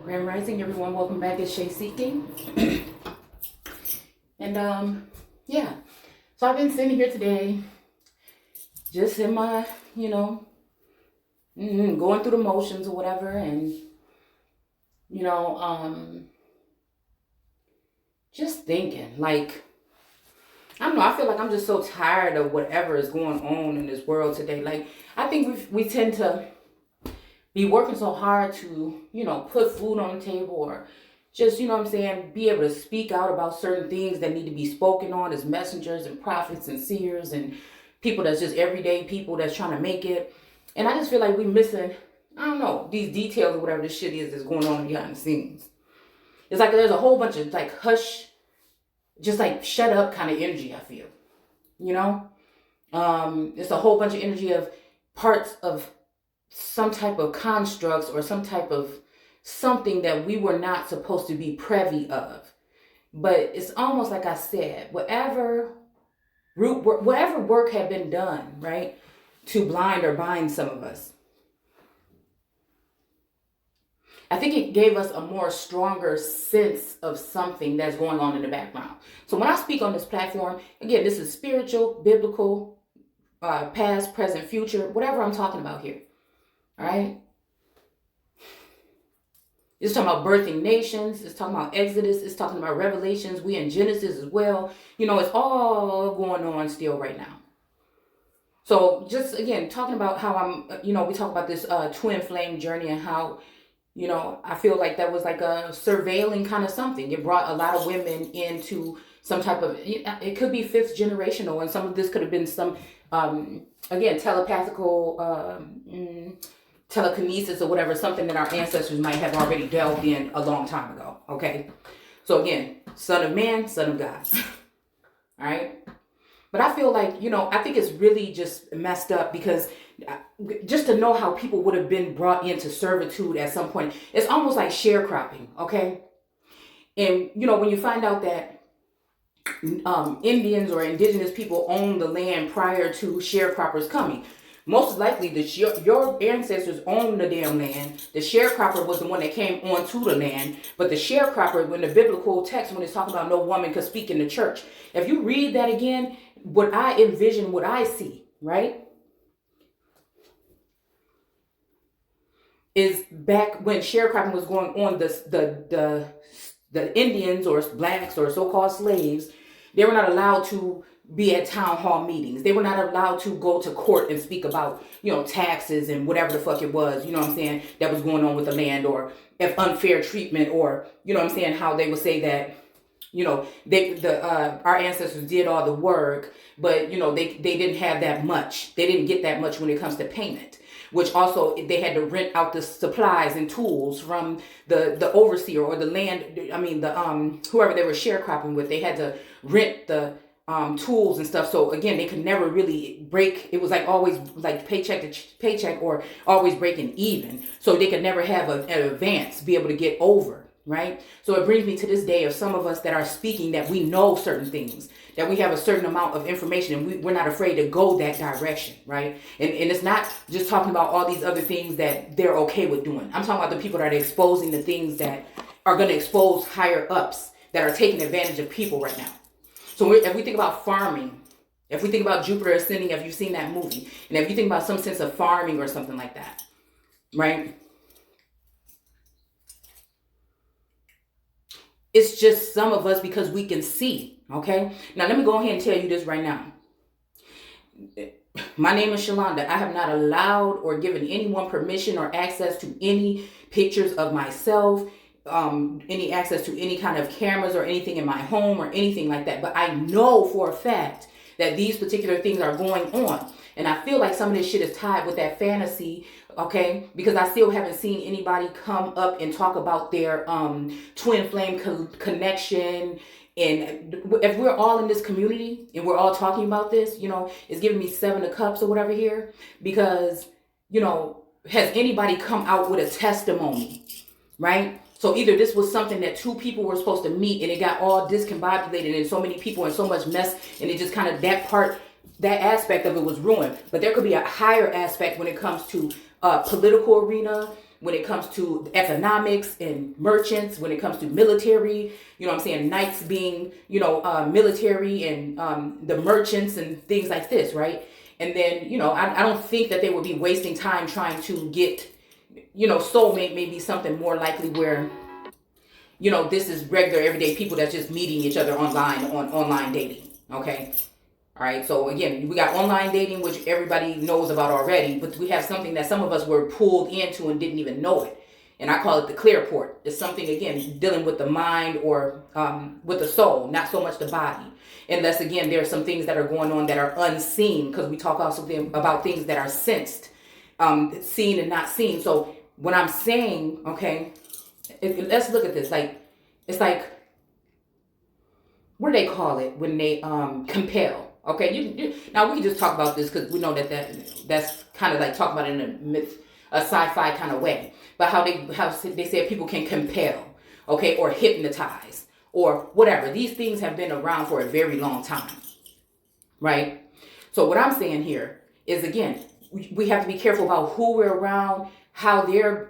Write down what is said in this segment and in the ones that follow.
Grand Rising, everyone. Welcome back. It's Shay Seeking. And yeah. So I've been sitting here today, just in my, going through the motions or whatever, and you know, um, just thinking. Like, I don't know. I feel like I'm just so tired of whatever is going on in this world today. Like, I think we tend to be working so hard to, put food on the table or just, be able to speak out about certain things that need to be spoken on as messengers and prophets and seers and people that's just everyday people that's trying to make it. And I just feel like we're missing, I don't know, these details or whatever this shit is that's going on behind the scenes. It's like there's a whole bunch of like hush, just like shut up kind of energy, I feel. It's a whole bunch of energy of parts of some type of constructs or some type of something that we were not supposed to be privy of. But it's almost like I said, whatever work had been done, right, to blind or bind some of us, I think it gave us a more stronger sense of something that's going on in the background. So when I speak on this platform, again, this is spiritual, biblical, past, present, future, whatever I'm talking about here. All right. It's talking about birthing nations. It's talking about Exodus. It's talking about Revelations. We in Genesis as well. It's all going on still right now. So just again, talking about how we talk about this twin flame journey and how, I feel like that was like a surveilling kind of something. It brought a lot of women into some type of, it could be fifth generational, and some of this could have been some, again, telepathical, telekinesis or whatever, something that our ancestors might have already delved in a long time ago. Okay. So again, son of man, son of God. All right. But I feel like, I think it's really just messed up because just to know how people would have been brought into servitude at some point, it's almost like sharecropping. Okay. And, when you find out that Indians or indigenous people own the land prior to sharecroppers coming, most likely your ancestors owned the damn land. The sharecropper was the one that came onto the land. But the sharecropper, when the biblical text, when it's talking about no woman could speak in the church, if you read that again, what I envision, what I see, right, is back when sharecropping was going on, the Indians or blacks or so-called slaves, they were not allowed to be at town hall meetings. They were not allowed to go to court and speak about, taxes and whatever the fuck it was, that was going on with the land, or if unfair treatment, or, how they would say that, our ancestors did all the work, but, they didn't have that much. They didn't get that much when it comes to payment, which also they had to rent out the supplies and tools from the overseer or the land. Whoever they were sharecropping with, they had to rent the tools and stuff. So again, they could never really break. It was like always like paycheck to paycheck, or always breaking even. So they could never have an advance, be able to get over. Right. So it brings me to this day of some of us that are speaking that we know certain things, that we have a certain amount of information, and we're not afraid to go that direction. Right. And it's not just talking about all these other things that they're okay with doing. I'm talking about the people that are exposing the things that are going to expose higher ups that are taking advantage of people right now. So if we think about farming, if we think about Jupiter Ascending, if you've seen that movie, and if you think about some sense of farming or something like that, right? It's just some of us because we can see, okay? Now, let me go ahead and tell you this right now. My name is Shalonda. I have not allowed or given anyone permission or access to any pictures of myself, any access to any kind of cameras or anything in my home or anything like that. But I know for a fact that these particular things are going on. And I feel like some of this shit is tied with that fantasy, okay? Because I still haven't seen anybody come up and talk about their twin flame connection. And if we're all in this community and we're all talking about this, it's giving me 7 of cups or whatever here. Because, has anybody come out with a testimony, right? So either this was something that 2 people were supposed to meet and it got all discombobulated and so many people and so much mess, and it just kind of that aspect of it was ruined. But there could be a higher aspect when it comes to political arena, when it comes to economics and merchants, when it comes to military, you know what I'm saying, knights being, military and the merchants and things like this, right? And then, I don't think that they would be wasting time trying to get, soulmate may be something more likely where, this is regular everyday people that's just meeting each other online on online dating, okay? All right, so again, we got online dating, which everybody knows about already, but we have something that some of us were pulled into and didn't even know it. And I call it the clear port. It's something, again, dealing with the mind or with the soul, not so much the body. Unless, again, there are some things that are going on that are unseen, because we talk also about things that are sensed, seen and not seen. So when I'm saying, okay, let's look at this. Like, it's like, what do they call it when they compel? Okay, now we can just talk about this because we know that's kind of like talk about it in a sci-fi kind of way. But how they say people can compel, okay, or hypnotize, or whatever. These things have been around for a very long time, right? So what I'm saying here is, again, we have to be careful about who we're around, how they're,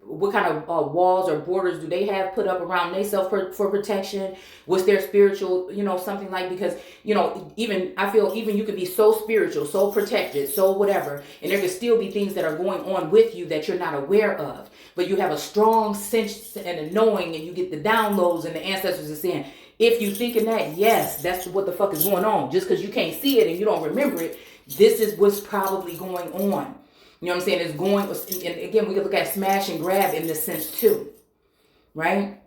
what kind of walls or borders do they have put up around themselves for protection? What's their spiritual, something like, because, I feel even you could be so spiritual, so protected, so whatever, and there could still be things that are going on with you that you're not aware of, but you have a strong sense and a knowing, and you get the downloads and the ancestors are saying, if you thinking that, yes, that's what the fuck is going on. Just because you can't see it and you don't remember it, this is what's probably going on. You know what I'm saying? It's going, and again, we can look at smash and grab in this sense too, right?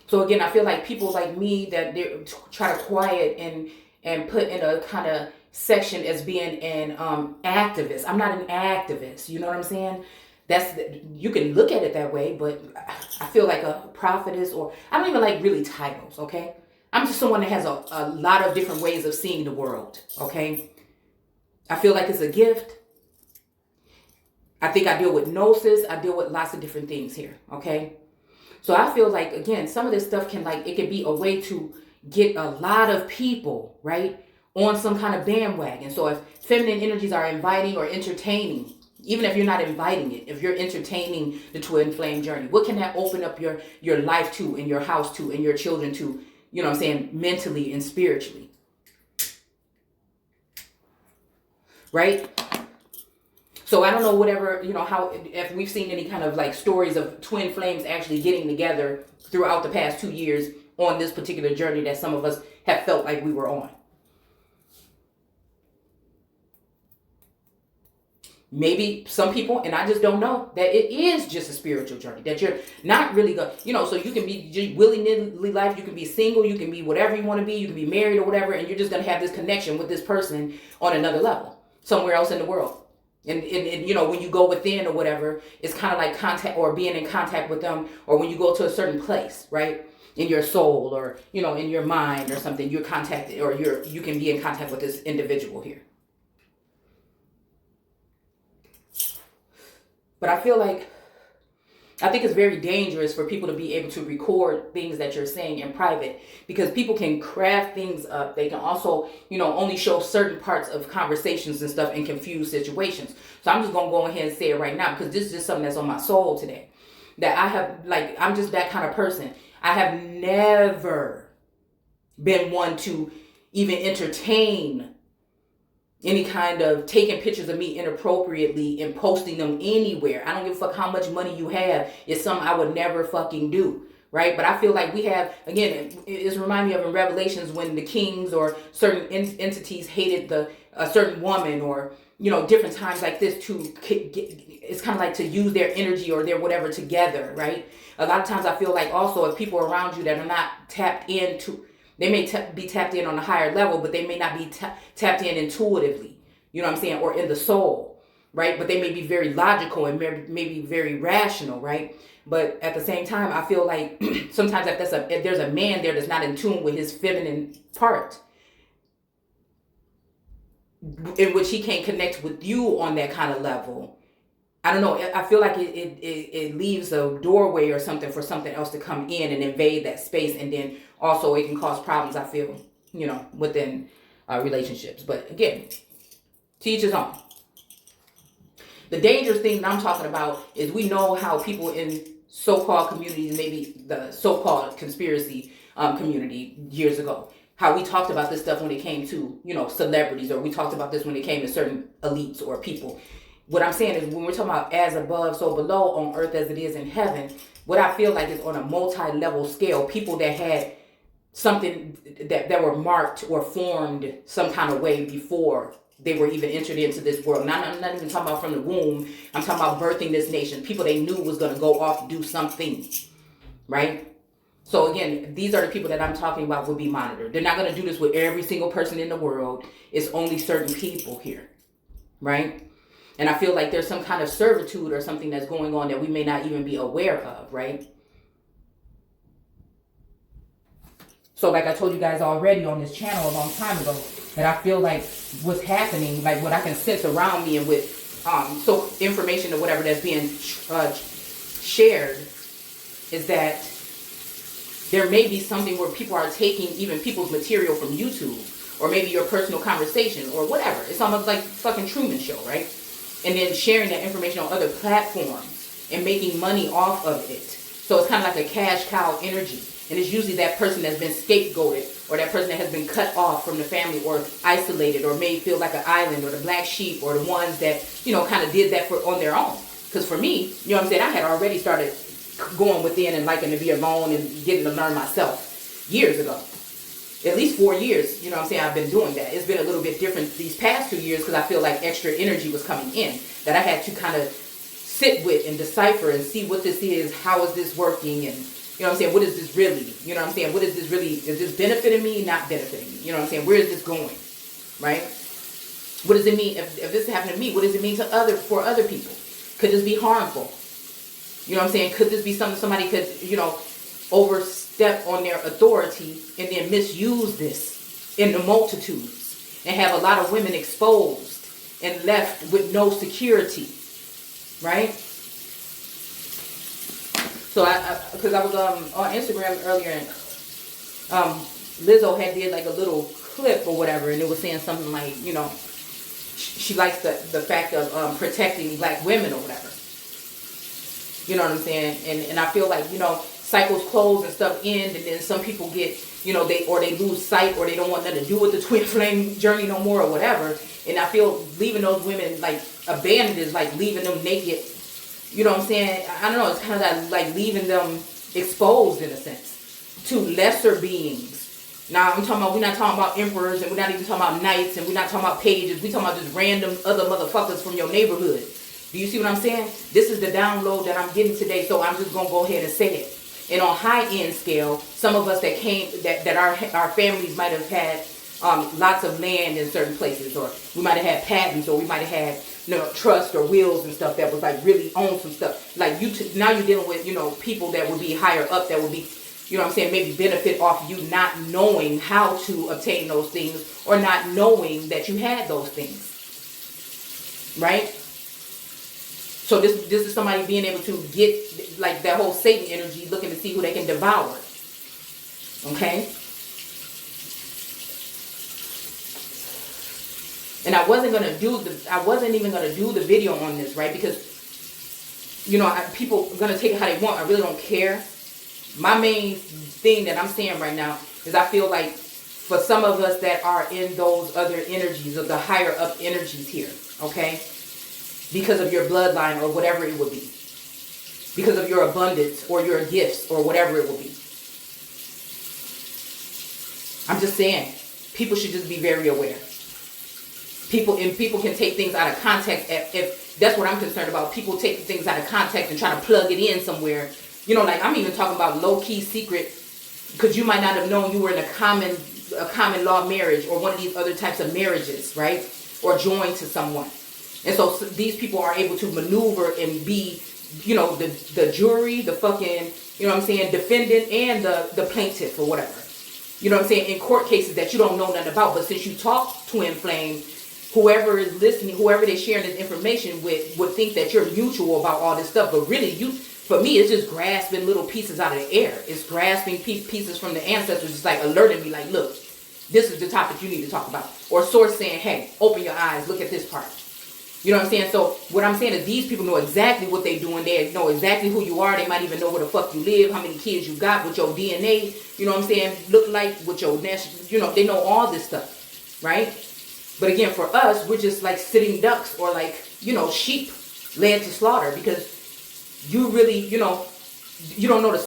So again, I feel like people like me that they try to quiet and put in a kind of section as being an activist. I'm not an activist. You know what I'm saying? You can look at it that way, but I feel like a prophetess, or I don't even like really titles. Okay, I'm just someone that has a lot of different ways of seeing the world. Okay, I feel like it's a gift. I think I deal with gnosis. I deal with lots of different things here, okay? So I feel like, again, some of this stuff it can be a way to get a lot of people, right, on some kind of bandwagon. So if feminine energies are inviting or entertaining, even if you're not inviting it, if you're entertaining the twin flame journey, what can that open up your life to, and your house to, and your children to, you know what I'm saying, mentally and spiritually, right? So I don't know how, if we've seen any kind of like stories of twin flames actually getting together throughout the past 2 years on this particular journey that some of us have felt like we were on. Maybe some people, and I just don't know, that it is just a spiritual journey, that you're not really going, so you can be just willy-nilly life, you can be single, you can be whatever you want to be, you can be married or whatever, and you're just going to have this connection with this person on another level, somewhere else in the world. And when you go within or whatever, it's kind of like contact or being in contact with them, or when you go to a certain place, right? In your soul or, in your mind or something, you're contacted, or you can be in contact with this individual here. But I think it's very dangerous for people to be able to record things that you're saying in private, because people can craft things up. They can also, only show certain parts of conversations and stuff and confuse situations. So I'm just going to go ahead and say it right now, because this is just something that's on my soul today. That I'm just that kind of person. I have never been one to even entertain any kind of taking pictures of me inappropriately and posting them anywhere. I don't give a fuck how much money you have. It's something I would never fucking do, right? But I feel like we have, again, it's reminding me of in Revelations when the kings or certain entities hated a certain woman, or, different times like this it's kind of like to use their energy or their whatever together, right? A lot of times I feel like also if people around you that are not tapped into, they may be tapped in on a higher level, but they may not be tapped in intuitively, you know what I'm saying, or in the soul, right? But they may be very logical and maybe very rational, right? But at the same time, I feel like sometimes if there's a man there that's not in tune with his feminine part, in which he can't connect with you on that kind of level, I don't know. I feel like it leaves a doorway or something for something else to come in and invade that space, and then also it can cause problems, I feel, within relationships. But again, to each his own. The dangerous thing that I'm talking about is we know how people in so-called communities, maybe the so-called conspiracy community years ago, how we talked about this stuff when it came to, celebrities, or we talked about this when it came to certain elites or people. What I'm saying is when we're talking about as above, so below on earth as it is in heaven, what I feel like is on a multi-level scale, people that had something that were marked or formed some kind of way before they were even entered into this world. And I'm not even talking about from the womb. I'm talking about birthing this nation. People they knew was going to go off and do something, right? So again, these are the people that I'm talking about would be monitored. They're not going to do this with every single person in the world. It's only certain people here, right? And I feel like there's some kind of servitude or something that's going on that we may not even be aware of, right? So like I told you guys already on this channel a long time ago, that I feel like what's happening, like what I can sense around me and with so information or whatever that's being shared, is that there may be something where people are taking even people's material from YouTube, or maybe your personal conversation or whatever. It's almost like fucking Truman Show, right? And then sharing that information on other platforms and making money off of it. So it's kind of like a cash cow energy. And it's usually that person that's been scapegoated, or that person that has been cut off from the family, or isolated, or made feel like an island, or the black sheep, or the ones that, kind of did that on their own. Because for me, what I'm saying, I had already started going within and liking to be alone and getting to learn myself years ago. At least 4 years, what I'm saying, I've been doing that. It's been a little bit different these past 2 years because I feel like extra energy was coming in that I had to kind of sit with and decipher and see what this is, how is this working, and what is this really? What is this really? Is this benefiting me, not benefiting me? Where is this going? Right? What does it mean if this happened to me? What does it mean for other people? Could this be harmful? Could this be something somebody could, overstep on their authority and then misuse this in the multitudes and have a lot of women exposed and left with no security, right? So because I was on Instagram earlier, and Lizzo had did like a little clip or whatever, and it was saying something like, she likes the fact of protecting black women or whatever. You know what I'm saying? And I feel like, cycles close and stuff end, and then some people get, they lose sight, or they don't want nothing to do with the twin flame journey no more or whatever. And I feel leaving those women like abandoned is like leaving them naked. You know what I'm saying? I don't know. It's kind of like leaving them exposed in a sense to lesser beings. Now we're not talking about emperors, and we're not even talking about knights, and we're not talking about pages. We're talking about just random other motherfuckers from your neighborhood. Do you see what I'm saying? This is the download that I'm getting today, so I'm just gonna go ahead and say it. And on high end scale, some of us that our families might have had lots of land in certain places, or we might have had patents, or we might have had trust or wills and stuff that was like really own some stuff. Like now you're dealing with people that would be higher up, that would be maybe benefit off you not knowing how to obtain those things, or not knowing that you had those things, right? So this is somebody being able to get like that whole Satan energy, looking to see who they can devour. Okay? And I wasn't even gonna do the video on this, right? Because people are gonna take it how they want. I really don't care. My main thing that I'm saying right now is I feel like for some of us that are in those other energies, of the higher up energies here, okay? Because of your bloodline or whatever it would be. Because of your abundance or your gifts or whatever it will be. I'm just saying, people should just be very aware. People can take things out of context. If that's what I'm concerned about. People take things out of context and try to plug it in somewhere. Like I'm even talking about low-key secret, because you might not have known you were in a common law marriage, or one of these other types of marriages, right? Or joined to someone. And so these people are able to maneuver and be, the jury, the fucking, defendant, and the plaintiff or whatever. In court cases that you don't know nothing about. But since you talk twin flame, whoever is listening, whoever they're sharing this information with, would think that you're mutual about all this stuff. But really, for me, it's just grasping little pieces out of the air. It's grasping pieces from the ancestors, just like alerting me, like, look, this is the topic you need to talk about. Or source saying, hey, open your eyes, look at this part. You know what I'm saying? So what I'm saying is these people know exactly what they doing. They know exactly who you are. They might even know where the fuck you live, how many kids you got, what your DNA, you know what I'm saying, look like, what your national, you know, they know all this stuff, right? But again, for us, we're just like sitting ducks or like, you know, sheep led to slaughter because you really, you know, you don't know the